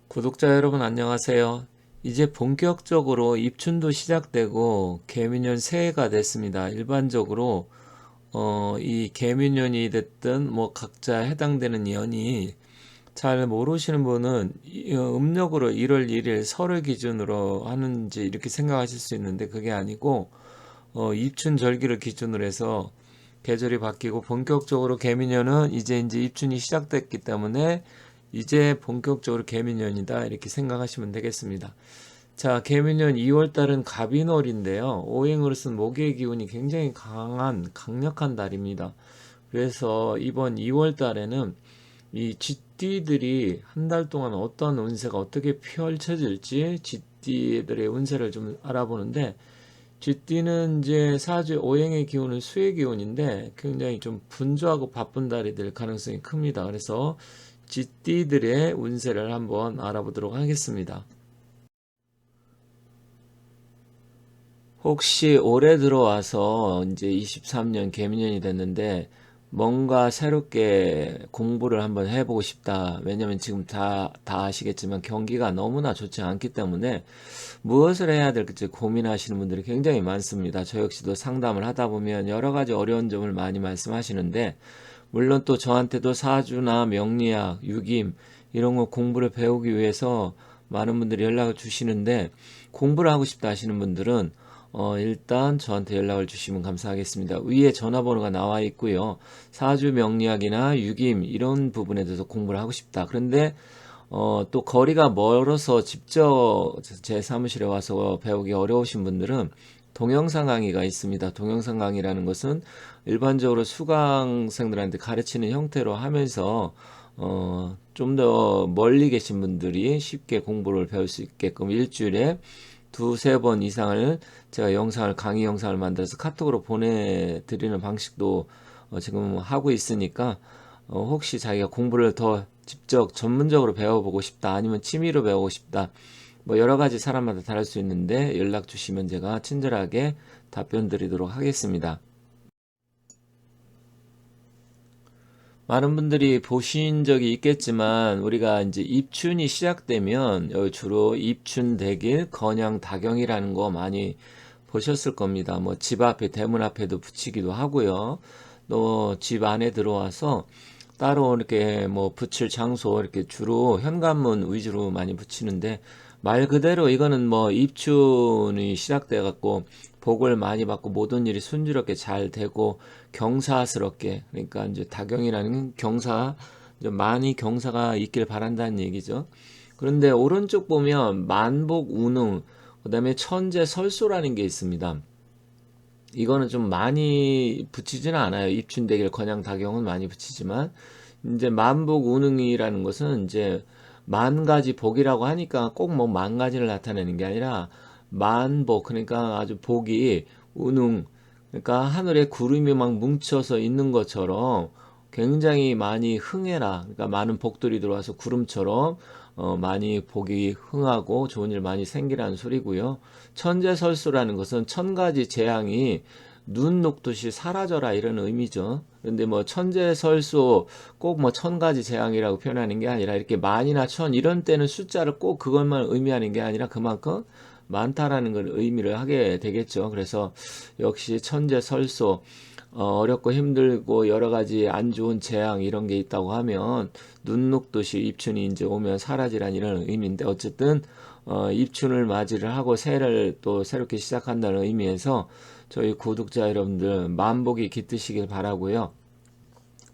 구독자 여러분 안녕하세요. 이제 본격적으로 입춘도 시작되고 개미년 새해가 됐습니다. 일반적으로 이 개미년이 됐든 뭐 각자 해당되는 년이 잘 모르시는 분은 음력으로 1월 1일 설을 기준으로 하는지 이렇게 생각하실 수 있는데 그게 아니고 입춘 절기를 기준으로 해서 계절이 바뀌고 본격적으로 개미년은 이제 입춘이 시작됐기 때문에 이제 본격적으로 개미년이다 이렇게 생각하시면 되겠습니다. 자, 개미년 2월 달은 갑인월인데요. 오행으로 쓴 목의 기운이 굉장히 강력한 달입니다. 그래서 이번 2월 달에는 이 쥐띠들이 한 달 동안 어떤 운세가 어떻게 펼쳐질지 쥐띠들의 운세를 좀 알아보는데 쥐띠는 이제 사주 오행의 기운은 수의 기운인데 굉장히 좀 분주하고 바쁜 달이 될 가능성이 큽니다. 그래서 쥐띠들의 운세를 한번 알아보도록 하겠습니다. 혹시 올해 들어와서 이제 23년 개미년이 됐는데 뭔가 새롭게 공부를 한번 해보고 싶다. 왜냐면 지금 다 아시겠지만 경기가 너무나 좋지 않기 때문에 무엇을 해야 될지 고민하시는 분들이 굉장히 많습니다. 저 역시도 상담을 하다 보면 여러 가지 어려운 점을 많이 말씀하시는데 물론 또 저한테도 사주나 명리학, 유김 이런 거 공부를 배우기 위해서 많은 분들이 연락을 주시는데 공부를 하고 싶다 하시는 분들은 일단 저한테 연락을 주시면 감사하겠습니다. 위에 전화번호가 나와 있고요. 사주 명리학이나 유김 이런 부분에 대해서 공부를 하고 싶다. 그런데 또 거리가 멀어서 직접 제 사무실에 와서 배우기 어려우신 분들은 동영상 강의가 있습니다. 동영상 강의라는 것은 일반적으로 수강생들한테 가르치는 형태로 하면서 좀 더 멀리 계신 분들이 쉽게 공부를 배울 수 있게끔 일주일에 두세 번 이상을 제가 강의 영상을 만들어서 카톡으로 보내드리는 방식도 지금 하고 있으니까 혹시 자기가 공부를 더 직접 전문적으로 배워보고 싶다 아니면 취미로 배우고 싶다 뭐 여러 가지 사람마다 다를 수 있는데 연락 주시면 제가 친절하게 답변 드리도록 하겠습니다. 많은 분들이 보신 적이 있겠지만 우리가 이제 입춘이 시작되면 주로 입춘 대길 건양 다경이라는 거 많이 보셨을 겁니다. 뭐 집 앞에 대문 앞에도 붙이기도 하고요. 또 집 안에 들어와서 따로 이렇게 뭐 붙일 장소 이렇게 주로 현관문 위주로 많이 붙이는데 말 그대로 이거는 뭐 입춘이 시작돼 갖고 복을 많이 받고 모든 일이 순조롭게 잘 되고 경사스럽게 그러니까 이제 다경이라는 경사 많이 경사가 있길 바란다는 얘기죠. 그런데 오른쪽 보면 만복 운응 그다음에 천재 설소라는 게 있습니다. 이거는 좀 많이 붙이지는 않아요. 입춘대길 건양 다경은 많이 붙이지만 이제 만복 운응이라는 것은 이제 만 가지 복이라고 하니까 꼭 뭐 만 가지를 나타내는 게 아니라 만복 그러니까 아주 복이 운응 그러니까 하늘에 구름이 막 뭉쳐서 있는 것처럼 굉장히 많이 흥해라. 그러니까 많은 복들이 들어와서 구름처럼 많이 복이 흥하고 좋은 일 많이 생기라는 소리고요. 천재설수라는 것은 천 가지 재앙이 눈 녹듯이 사라져라 이런 의미죠. 그런데 뭐 천재설수 꼭 뭐 천 가지 재앙이라고 표현하는 게 아니라 이렇게 만이나 천 이런 때는 숫자를 꼭 그것만 의미하는 게 아니라 그만큼 많다라는 걸 의미를 하게 되겠죠. 그래서 역시 천재설수 어렵고 힘들고 여러 가지 안 좋은 재앙 이런 게 있다고 하면 눈 녹듯이 입춘이 이제 오면 사라지란 이런 의미인데 어쨌든 입춘을 맞이를 하고 새해를 또 새롭게 시작한다는 의미에서 저희 구독자 여러분들 만복이 깃드시길 바라고요.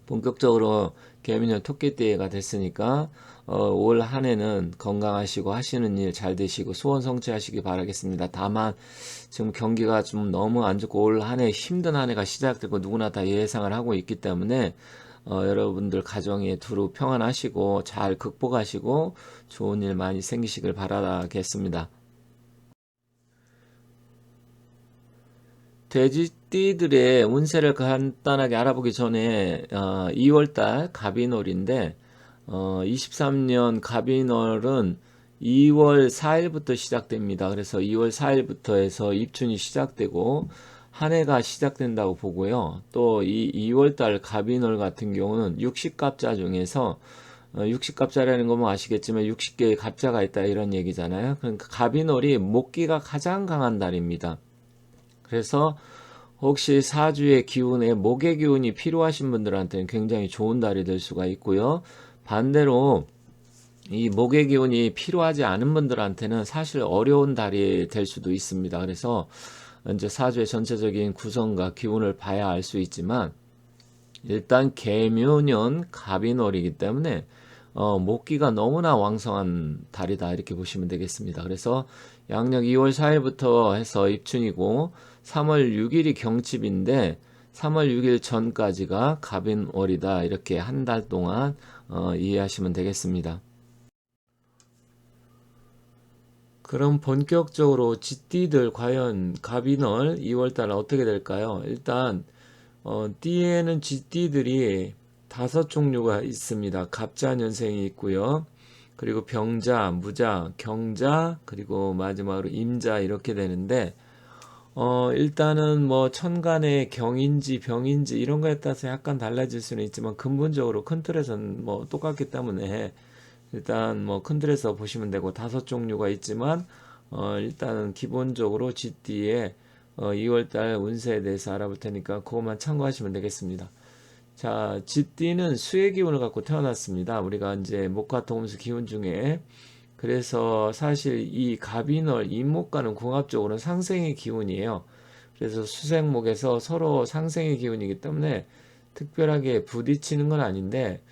본격적으로 개미년 토끼띠가 됐으니까 올 한해는 건강하시고 하시는 일 잘 되시고 소원 성취하시기 바라겠습니다. 다만 지금 경기가 좀 너무 안 좋고 올 한해 힘든 한 해가 시작되고 누구나 다 예상을 하고 있기 때문에 여러분들 가정에 두루 평안하시고 잘 극복하시고 좋은 일 많이 생기시길 바라겠습니다. 돼지띠들의 운세를 간단하게 알아보기 전에 2월달 갑인월인데 23년 갑인월은 2월 4일부터 시작됩니다. 그래서 2월 4일부터 해서 입춘이 시작되고 한 해가 시작된다고 보고요. 또 이 2월달 갑인월 같은 경우는 60갑자 중에서 육식갑자라는 거 뭐 아시겠지만 60개의 갑자가 있다 이런 얘기잖아요. 그러니까 갑인월이 목기가 가장 강한 달입니다. 그래서 혹시 사주의 기운에 목의 기운이 필요하신 분들한테는 굉장히 좋은 달이 될 수가 있고요. 반대로 이 목의 기운이 필요하지 않은 분들한테는 사실 어려운 달이 될 수도 있습니다. 그래서 이제 사주의 전체적인 구성과 기운을 봐야 알 수 있지만 일단 개묘년 갑인월이기 때문에 목기가 너무나 왕성한 달이다 이렇게 보시면 되겠습니다. 그래서 양력 2월 4일부터 해서 입춘이고 3월 6일이 경칩인데 3월 6일 전까지가 갑인월이다 이렇게 한 달 동안 이해하시면 되겠습니다. 그럼 본격적으로 쥐띠들 과연 갑인월 2월달 어떻게 될까요? 일단 띠에는 쥐띠들이 5종류가 있습니다. 갑자년생이 있고요. 그리고 병자, 무자, 경자, 그리고 마지막으로 임자 이렇게 되는데 일단은 뭐 천간의 경인지 병인지 이런 거에 따라서 약간 달라질 수는 있지만 근본적으로 큰 틀에서는 뭐 똑같기 때문에 일단 뭐 큰 틀에서 보시면 되고 5종류가 있지만 일단은 기본적으로 쥐띠의 2월달 운세에 대해서 알아볼 테니까 그것만 참고하시면 되겠습니다. 자, 쥐띠는 수의 기운을 갖고 태어났습니다. 우리가 이제 목화 토금수 기운 중에 그래서 사실 이 갑인월 임목과는 궁합적으로는 상생의 기운이에요. 그래서 수생목에서 서로 상생의 기운이기 때문에 특별하게 부딪히는 건 아닌데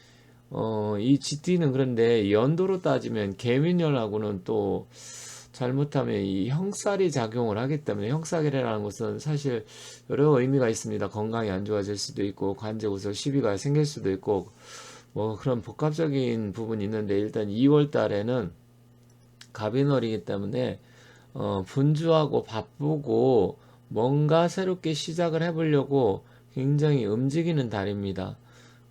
이 쥐띠는 그런데 연도로 따지면 개민년하고는 또 잘못하면 이 형살이 작용을 하기 때문에 형살이라는 것은 사실 여러 의미가 있습니다. 건강이 안 좋아질 수도 있고 관제구석 시비가 생길 수도 있고 뭐 그런 복합적인 부분이 있는데 일단 2월 달에는 갑인월이기 때문에 분주하고 바쁘고 뭔가 새롭게 시작을 해보려고 굉장히 움직이는 달입니다.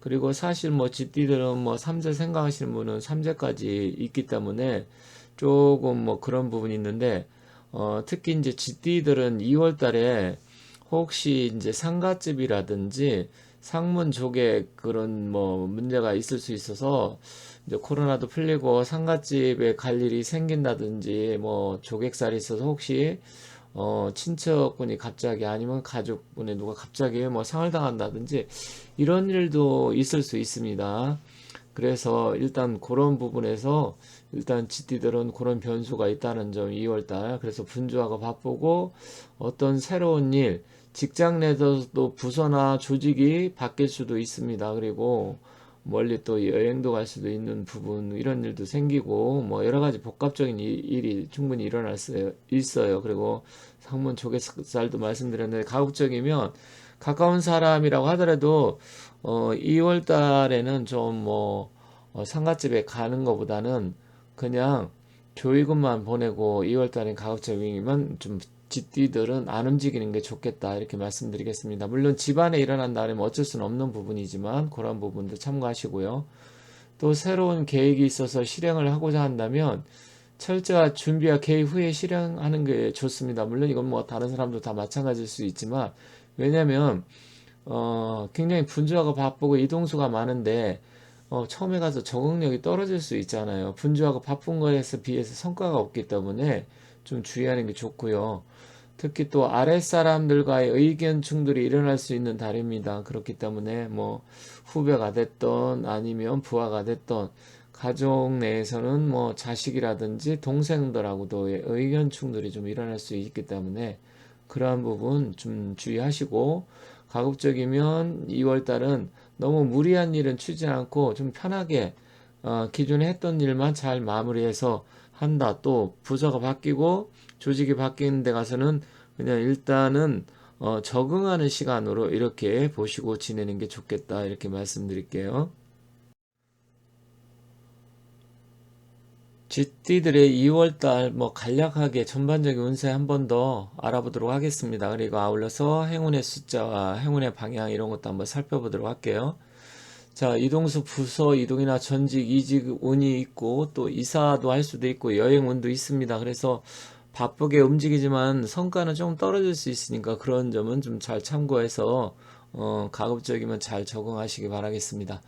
그리고 사실 뭐 쥐띠들은 뭐 삼재 생각하시는 분은 삼재까지 있기 때문에 조금 뭐 그런 부분이 있는데 특히 이제 쥐띠들은 2월 달에 혹시 이제 상갓집이라든지 상문 쪽에 그런 뭐 문제가 있을 수 있어서 이제 코로나도 풀리고 상갓집에 갈 일이 생긴다든지 뭐 조객살이 있어서 혹시 친척분이 갑자기 아니면 가족분의 누가 갑자기 뭐 상을 당한다든지 이런 일도 있을 수 있습니다. 그래서 일단 그런 부분에서 일단 쥐띠들은 그런 변수가 있다는 점 2월달 그래서 분주하고 바쁘고 어떤 새로운 일 직장 내에서도 부서나 조직이 바뀔 수도 있습니다. 그리고 멀리 또 여행도 갈 수도 있는 부분 이런 일도 생기고 뭐 여러 가지 복합적인 일이 충분히 일어날 수 있어요. 그리고 상문 조개살도 말씀드렸는데 가급적이면 가까운 사람이라고 하더라도 2월 달에는 좀 뭐 상갓집에 가는 것보다는 그냥 조의금만 보내고 2월 달엔 가급적이면 좀 쥐띠들은 안 움직이는 게 좋겠다 이렇게 말씀드리겠습니다. 물론 집안에 일어난 날이면 어쩔 수는 없는 부분이지만 그런 부분도 참고하시고요. 또 새로운 계획이 있어서 실행을 하고자 한다면 철저한 준비와 계획 후에 실행하는 게 좋습니다. 물론 이건 뭐 다른 사람도 다 마찬가지일 수 있지만 왜냐면 굉장히 분주하고 바쁘고 이동수가 많은데 처음에 가서 적응력이 떨어질 수 있잖아요. 분주하고 바쁜 거에 비해서 성과가 없기 때문에 좀 주의하는 게 좋고요. 특히 또 아랫사람들과의 의견 충돌이 일어날 수 있는 달입니다. 그렇기 때문에 뭐 후배가 됐던 아니면 부하가 됐던 가족 내에서는 뭐 자식이라든지 동생들하고도 의견 충돌이 좀 일어날 수 있기 때문에 그러한 부분 좀 주의하시고 가급적이면 2월 달은 너무 무리한 일은 추진 않고 좀 편하게 기존에 했던 일만 잘 마무리해서 한다. 또 부서가 바뀌고 조직이 바뀌는 데 가서는 그냥 일단은 적응하는 시간으로 이렇게 보시고 지내는 게 좋겠다. 이렇게 말씀드릴게요. 쥐띠들의 2월달 뭐 간략하게 전반적인 운세 한 번 더 알아보도록 하겠습니다. 그리고 아울러서 행운의 숫자와 행운의 방향 이런 것도 한번 살펴보도록 할게요. 자, 이동수 부서 이동이나 전직 이직 운이 있고 또 이사도 할 수도 있고 여행 운도 있습니다. 그래서 바쁘게 움직이지만 성과는 좀 떨어질 수 있으니까 그런 점은 좀 잘 참고해서 가급적이면 잘 적응하시기 바라겠습니다.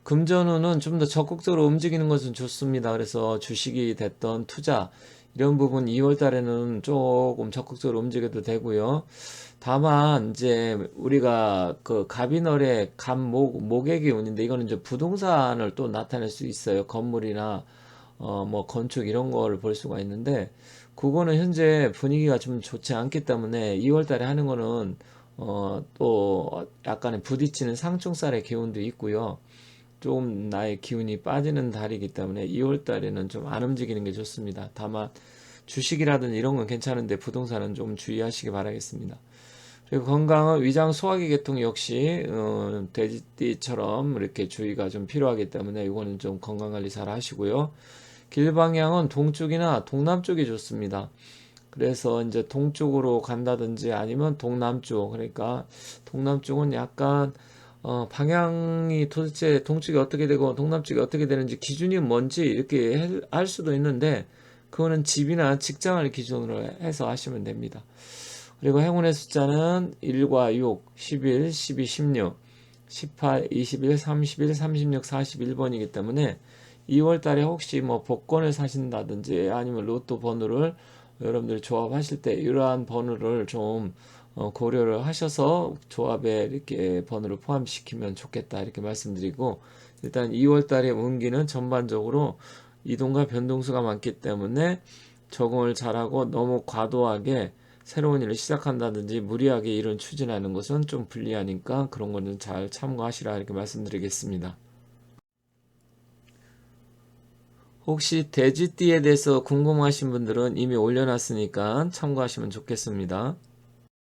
금전운은 좀 더 적극적으로 움직이는 것은 좋습니다. 그래서 주식이 됐던 투자 이런 부분 2월 달에는 조금 적극적으로 움직여도 되고요. 다만 이제 우리가 그 갑인월의 목액의 운인데 이거는 이제 부동산을 또 나타낼 수 있어요. 건물이나 뭐 건축 이런 거를 볼 수가 있는데 그거는 현재 분위기가 좀 좋지 않기 때문에 2월 달에 하는 거는 또 약간의 부딪히는 상충살의 기운도 있고요. 좀 나의 기운이 빠지는 달이기 때문에 2월 달에는 좀 안 움직이는 게 좋습니다. 다만 주식이라든지 이런 건 괜찮은데 부동산은 좀 주의하시기 바라겠습니다. 그리고 건강은 위장 소화기 계통 역시 돼지띠처럼 이렇게 주의가 좀 필요하기 때문에 이거는 좀 건강 관리 잘 하시고요. 길 방향은 동쪽이나 동남쪽이 좋습니다. 그래서 이제 동쪽으로 간다든지 아니면 동남쪽, 그러니까 동남쪽은 약간 방향이 도대체 동쪽이 어떻게 되고 동남쪽이 어떻게 되는지 기준이 뭔지 이렇게 할 수도 있는데 그거는 집이나 직장을 기준으로 해서 하시면 됩니다. 그리고 행운의 숫자는 1과 6, 11, 12, 16, 18, 21, 31, 36, 41번이기 때문에 2월 달에 혹시 뭐 복권을 사신다든지 아니면 로또 번호를 여러분들 조합하실 때 이러한 번호를 좀 고려를 하셔서 조합에 이렇게 번호를 포함시키면 좋겠다 이렇게 말씀드리고 일단 2월 달의 운기는 전반적으로 이동과 변동수가 많기 때문에 적응을 잘하고 너무 과도하게 새로운 일을 시작한다든지 무리하게 일을 추진하는 것은 좀 불리하니까 그런 거는 잘 참고하시라 이렇게 말씀드리겠습니다. 혹시 돼지띠에 대해서 궁금하신 분들은 이미 올려놨으니까 참고하시면 좋겠습니다.